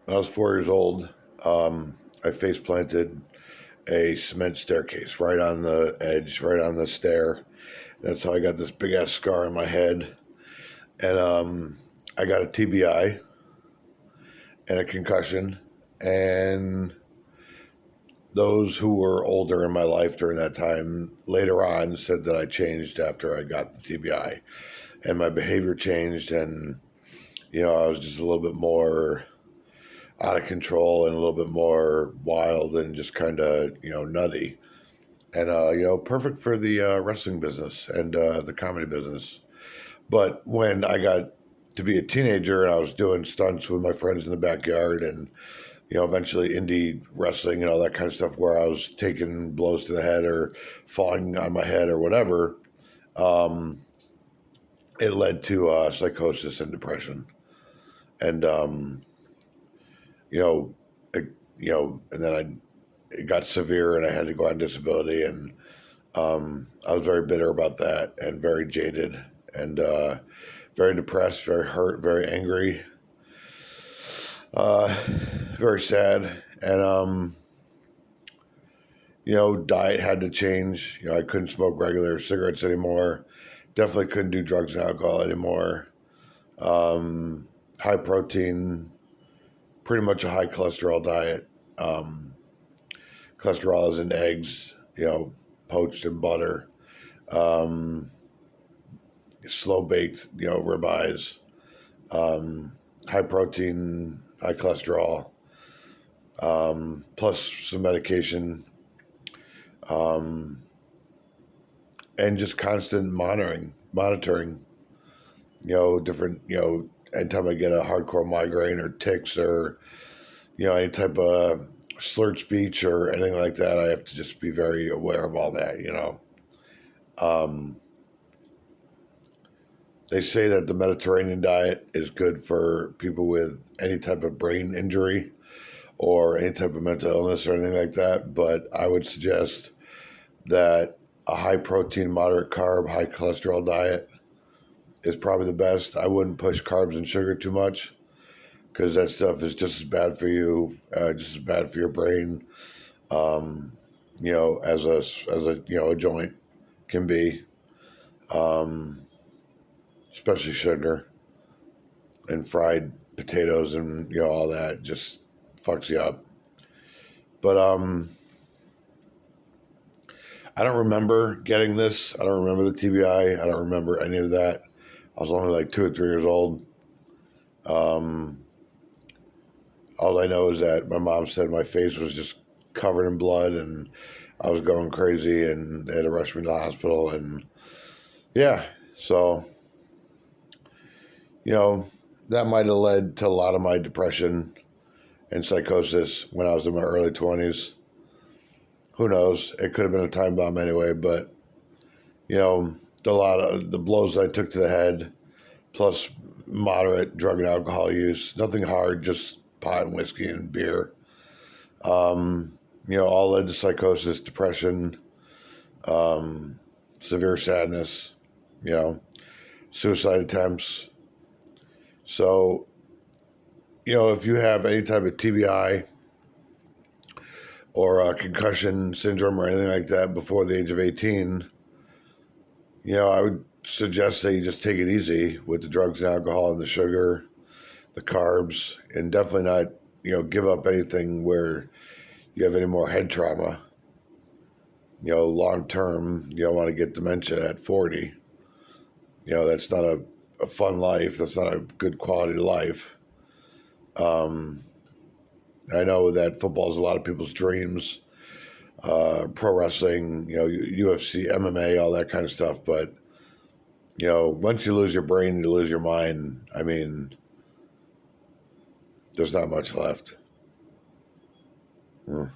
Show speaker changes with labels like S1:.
S1: When I was 4 years old, I face planted a cement staircase right on the edge, right on the stair. That's how I got this big ass scar on my head. And I got a TBI and a concussion. And those who were older in my life during that time later on said that I changed after I got the TBI. And my behavior changed. And, I was just a little bit more out of control and a little bit more wild and just kind of, nutty. And, perfect for the wrestling business and the comedy business. But when I got to be a teenager and I was doing stunts with my friends in the backyard and, eventually indie wrestling and all that kind of stuff where I was taking blows to the head or falling on my head or whatever, um, it led to psychosis and depression. And, you know, it, and then it got severe and I had to go on disability. And I was very bitter about that and very jaded and very depressed, very hurt, very angry, uh, very sad. And, diet had to change. I couldn't smoke regular cigarettes anymore. Definitely couldn't do drugs and alcohol anymore. High protein, pretty much a high cholesterol diet. Um, Cholesterol is in eggs, poached in butter, um, slow baked, ribeyes, um, high protein, high cholesterol, plus some medication, um, and just constant monitoring, different, anytime I get a hardcore migraine or tics or, any type of slurred speech or anything like that, I have to just be very aware of all that. Um, they say that the Mediterranean diet is good for people with any type of brain injury or any type of mental illness or anything like that, but I would suggest that a high protein, moderate carb, high cholesterol diet is probably the best. I wouldn't push carbs and sugar too much because that stuff is just as bad for you, just as bad for your brain, um, as a joint can be, um, especially sugar and fried potatoes and all that just fucks you up. But I don't remember getting this. I don't remember the TBI. I don't remember any of that. I was only like 2 or 3 years old. Um, all I know is that my mom said my face was just covered in blood and I was going crazy and they had to rush me to the hospital. And yeah, so, you know, that might have led to a lot of my depression and psychosis when I was in my early 20s. Who knows? It could have been a time bomb anyway, but, a lot of the blows I took to the head, plus moderate drug and alcohol use, nothing hard, just pot and whiskey and beer, all led to psychosis, depression, um, severe sadness, you know, suicide attempts. So, if you have any type of TBI or concussion syndrome or anything like that before the age of 18, I would suggest that you just take it easy with the drugs and alcohol and the sugar, the carbs, and definitely not, give up anything where you have any more head trauma. Long term, you don't want to get dementia at 40. That's not a fun life. That's not a good quality life. Um, I know that football is a lot of people's dreams, pro wrestling, UFC, MMA, all that kind of stuff. But, once you lose your brain, you lose your mind. I mean, there's not much left. Hmm.